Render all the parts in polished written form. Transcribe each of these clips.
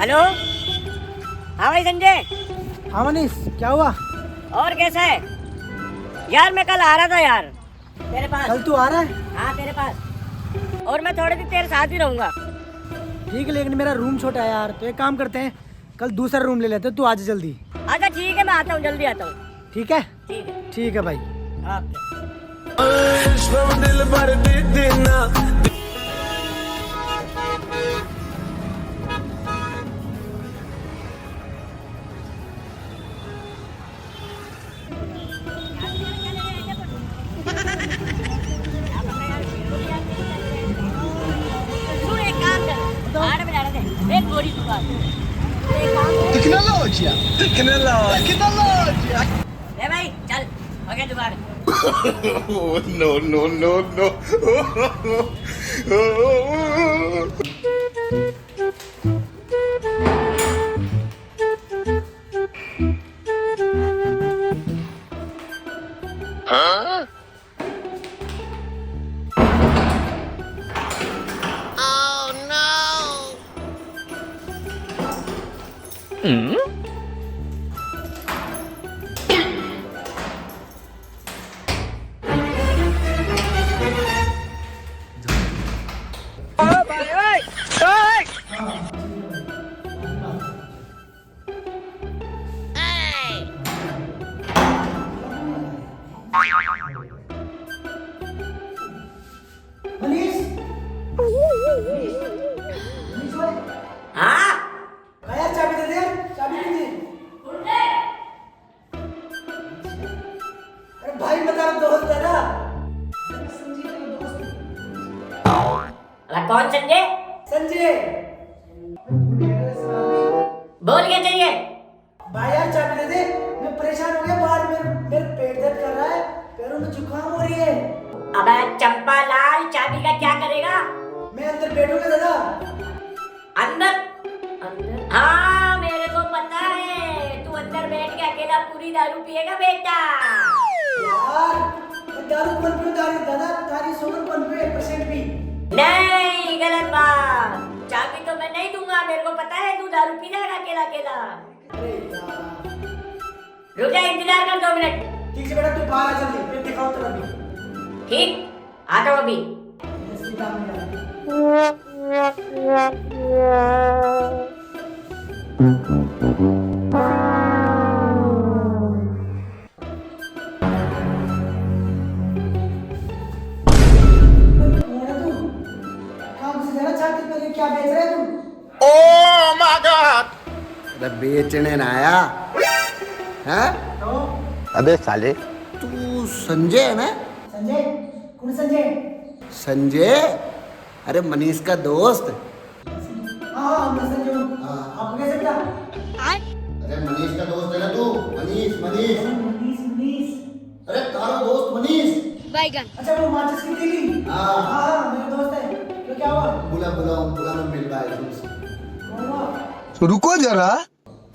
Hello. हाँ भाई संजय। हाँ मनीष, क्या हुआ? और कैसा है यार? मैं कल आ रहा था यार तेरे पास। कल तू आ रहा है? हाँ तेरे पास, और मैं थोड़े दिन तेरे साथ ही रहूंगा। ठीक है, लेकिन मेरा रूम छोटा है यार, तो एक काम करते हैं, कल दूसरा रूम ले लेते हैं, तू आज जल्दी। अच्छा ठीक है, मैं आता हूँ, जल्दी आता हूँ। ठीक है? ठीक है। ठीक है भाई। तू एक काम कर, 8 बजे आ रहे थे, एक गोरी दुकान। Tecnologia! Tecnologia! ले भाई चल, हो गया जुगाड़। Oh, no, no, no, no. Huh? Oh, no. Manish, हाँ भैया चाबी दे दे, चाबी दे दे। अरे भाई बता, दोस्त है ना? संजय तेरा दोस्त। अरे कौन संजय? संजय। बोल क्या चाहिए? भाई यार चाबी दे दे, मैं परेशान हो गया, बाहर मेरे पेट दर्द कर रहा है, पैरों में जुकाम हो रही है। अबे चंपा लाल, चाबी का क्या करेगा? मैं अंदर बैठूंगा दादा। अंदर? अंदर? हाँ मेरे को पता है, तू अंदर बैठ के अकेला पूरी दारू पिएगा बेटा। यार मैं दारू कौन पीऊं? दादा तारी सोगर कौन पीए? 1% भी नहीं, गलत बात। चाबी तो मैं नहीं दूंगा, मेरे को पता है तू दारू पी जाएगा अकेला अकेला। अरे यार, रुक जा, इंतजार कर 2 मिनट। ठीक से बेटा, तू बाहर आ जल्दी, फिर दिखाओ तेरा भी। ठीक, आता हूँ अभी। जल्दी काम में आ। कौन है तू? काम से जरा चाहती पर ये क्या बेच रहा है तू? Oh, my God. अरे बेचने ना आया हैं? तो अबे साले, तू संजय है ना? संजय? कौन संजय? संजय, अरे मनीष का दोस्त। हाँ मैं संजय हूँ। आपको कैसे पता? अरे मनीष का दोस्त है ना तू? मनीष मनीष मनीष। अरे तारा दोस्त मनीष। अच्छा वो माचिस की तीली? हाँ। हाँ मेरा दोस्त है। तो क्या हुआ? बुला मैं मिल रहा है तुमसे। कौन हुआ? रुको जरा,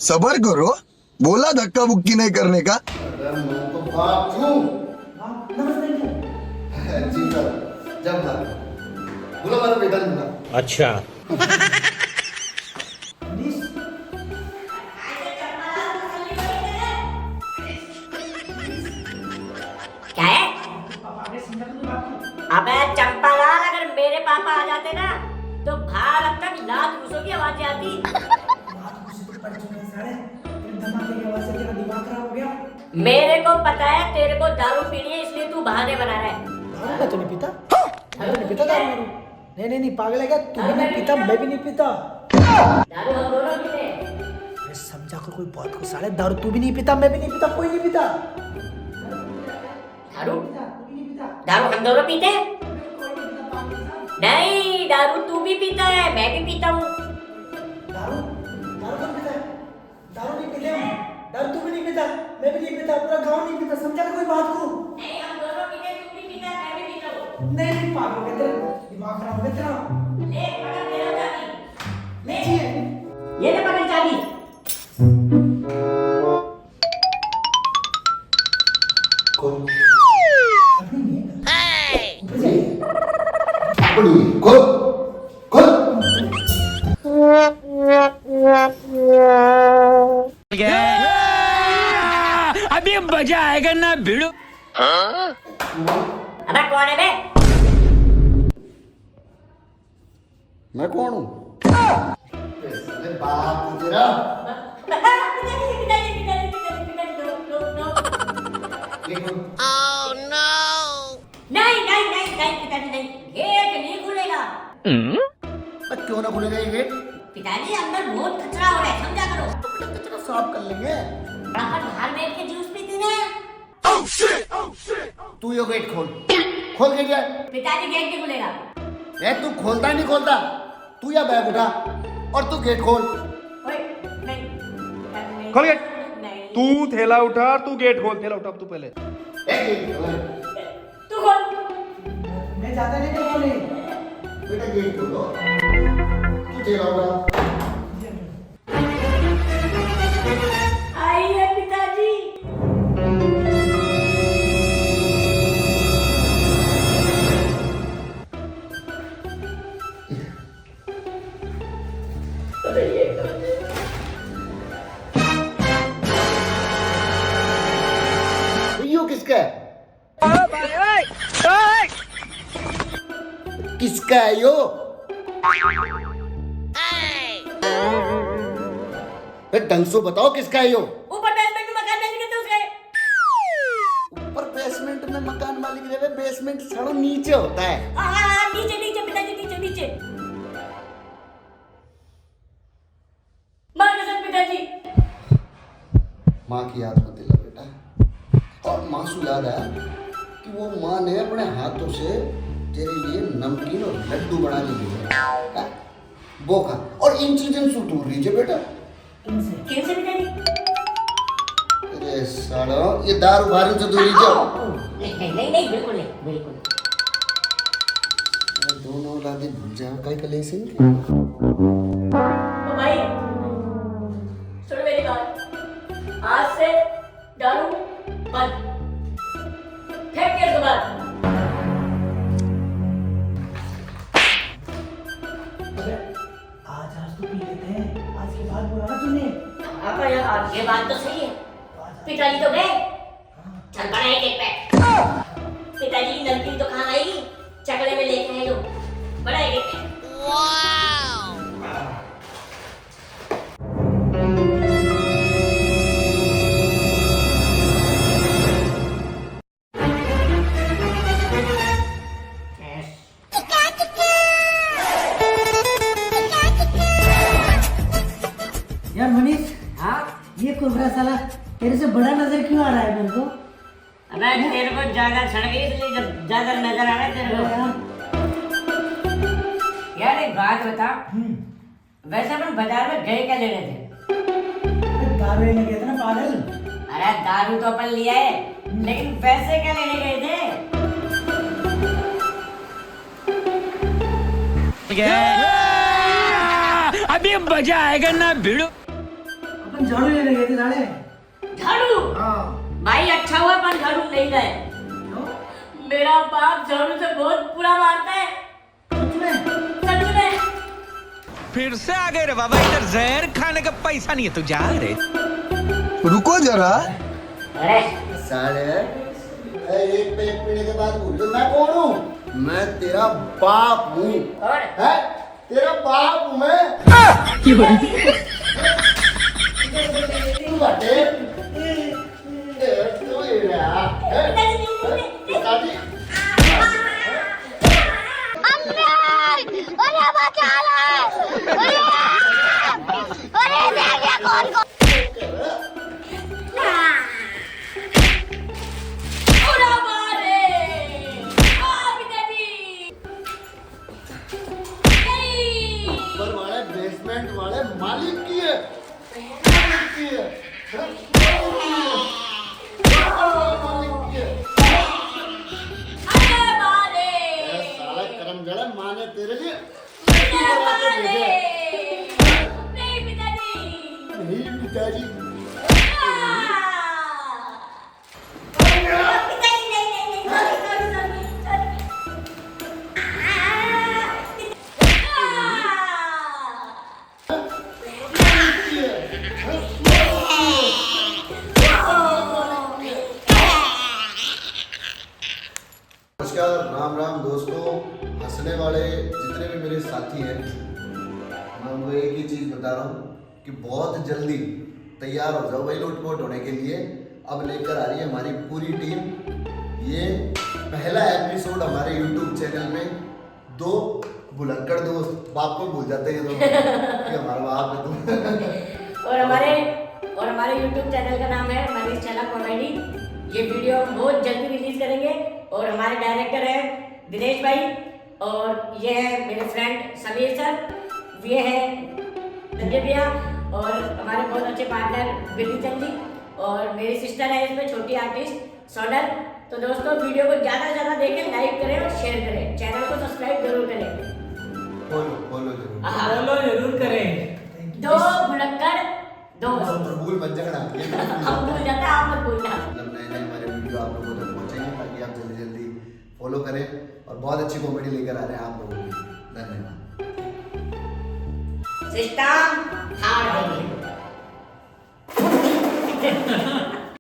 सबर करो। बोला धक्का बुक्की नहीं करने का। अरे मुंह तो बाप क्यों? हाँ नमस्ते अंकल। जी सर, जब ना बुला मेरा बेटा ने बुला। अच्छा। मनीष, क्या है? अबे चंपालाल, अगर मेरे पापा आ जाते ना तो बाहर अब तक लात घुसों की आवाज आती। रात को सिर्फ पड़ चुके हैं सारे। तेरे धमाके की आवाज से तेरा दिमाग खराब हो गया। मेरे को पता है तेरे को दारू पीनी है, इसलिए तू बहाने बना रहा है। दारू मैं तो नहीं पीता। मैं तो नहीं पीता दारू। नहीं पागल है क्या? तू भी नहीं पीता, मैं भी नहीं पीता। दारू हम दोनों पीते हैं। अरे समझा कर कोई बात को साले, दारू तू भी नहीं पीता, मैं भी नहीं पीता, कोई नहीं पीता। दारू? तू भी नहीं पीता। दारू हम दोनों पीते हैं। नहीं, दारू तू भी पीता है, मैं भी पीता हूँ। दारू कौन पीता है? दारू नहीं पीते हम। दारू तू भी नहीं पीता, मैं भी नहीं पीता, पूरा गांव नहीं पीता, समझा कर कोई बात को। नहीं, हम दोनों पीते हैं, तू भी पीता है, मैं भी पीता हूँ। नहीं पागल है तेरा, दिमाग खराब है तेरा। ले पकड़ मेरा चाबी। ले चाहिए। ये ले पकड़ चाबी। खोल अपनी नहीं है। ऊपर जाइए। खोल खोल। मजा आएगा ना भिड़ो। अबे कौन है बे? मैं कौन हूँ? साले बाप हूँ तेरा। देखो Oh no! नहीं नहीं नहीं नहीं पिताजी नहीं, गेट नहीं खुलेगा। अब क्यों ना खुलेगा ये गेट? पिताजी अंदर बहुत कचरा हो रहा है, समझा करो। कचरा साफ कर लेंगे। अपन बाहर बैठ के जूस पीते ना। तू ये गेट खोल, खोल गेट यार। पिताजी गेट नहीं खुलेगा। तू खोलता ही नहीं खोलता। तू या बैग उठा और तू गेट खोल। ओए नहीं नहीं, खोल गेट। नहीं तू थैला उठा, तू गेट खोल। थैला उठा तू पहले। तू खोल। मैं जाता नहीं बोले। बेटा गेट खोलो। तू तेरा उठा। आइए पिताजी। यो किसका है? किसका है यो? ढंग से बताओ किसका है यो? ऊपर बेसमेंट में मकान बेच के उसके। ऊपर बेसमेंट में मकान मालिक रहे, बेसमेंट सालों नीचे होता है। हाँ नीचे नीचे पिताजी, नीचे नीचे। मार कसम पिताजी। माँ की याद मत दिला बेटा। और माँ से याद आया कि वो माँ ने अपने हाथों से तेरे लिए नमकीन और लड्डू बना के दिए हैं। वो खा और इन चीजों से दूर रहिए बेटा। कैसे पिताजी? अरे सालो ये दारू बारू से दूर रहिए। नहीं नहीं नहीं नहीं, बिल्कुल नहीं, बिल्कुल। दोनों औलादे भूल जाओ कई कलेसिन के। ओ भाई सुन मेरी बात, आज से दारू बंद। फेंक के इसको बाहर। आज तो पी लेते हैं। आज के बाद बुलाना तूने। आपका यार ये बात तो सही है। पिताजी तो गए, चल बड़ा एक पैक। पिताजी की नमकीन तो खाना आएगी, चकले में लेके आए जो बड़ा एक पैक। यार मनीष, हाँ ये कोबरा साला तेरे से बड़ा नजर क्यों आ रहा है मेरे को? अबे तेरे को ज्यादा सड़ गई इसलिए जब ज्यादा नजर आ रहा है तेरे को। यार एक बात बता, वैसे अपन बाजार में गए क्या लेने थे? दारू लेने गए थे ना पागल। अरे दारू तो अपन लिया है, लेकिन पैसे क्या लेने गए थे? अभी मजा आएगा ना भिड़ो। अपन झाड़ू लेने गए थे झाड़े। झाड़ू? भाई अच्छा हुआ अपन झाड़ू नहीं गए। मेरा बाप झाड़ू से बहुत बुरा मारता है। सच में। फिर से आ गए रे बाबा, इधर जहर खाने का पैसा नहीं है तो जा रे। रुको जरा। अरे साले एक पे एक पीने के बाद भूल गए मैं कौन हूँ? मैं तेरा बाप हूँ। और है? तेरा बाप हूँ मैं। तू बटे। तू ही रहा। पिताजी। बुरा मारे। पिताजी। ऊपर वाले बेसमेंट वाले मालिक की है। मालिक की है। मालिक की है। अरे मारे। साला करम जड़ा माँ ने तेरे लिए अरे मारे। नहीं पिताजी। नहीं पिताजी। हंसने वाले जितने भी मेरे साथी हैं, मैं उनको एक ही चीज़ बता रहा हूँ कि बहुत जल्दी तैयार हो जाओ भाई लोटपोट होने के लिए। अब लेकर आ रही है हमारी पूरी टीम। ये पहला एपिसोड हमारे YouTube चैनल में। 2 भुलक्कड़ दोस्त बाप को भूल जाते हैं तो कि हमारा बाप है तुम। और हमारे YouTube चैनल का नाम है मनीष चला कॉमेडी। ये वीडियो हम बहुत जल्दी रिलीज करेंगे। और हमारे डायरेक्टर है दिनेश भाई, और ये है मेरे फ्रेंड समीर सर, ये है संजय भैया, और हमारे बहुत अच्छे पार्टनर बिल्ली चंदी, और मेरी सिस्टर है इसमें छोटी आर्टिस्ट सोनल। तो दोस्तों वीडियो को ज़्यादा से ज़्यादा देखें, लाइक करें और शेयर करें, चैनल को सब्सक्राइब जरूर करें। फॉलो जरूर करें। 2 भुलक्कड़ दोस्त। भूल मत जाना। हम भूल जाते हैं, आप मत भूलना। मतलब नए हमारे वीडियो आप लोगों तक पहुंचेंगे ताकि आप जल्दी जल्दी फॉलो करें, और बहुत अच्छी कॉमेडी लेकर आ रहे हैं आप लोगों के लिए। धन्यवाद। सिस्टम हार देंगे।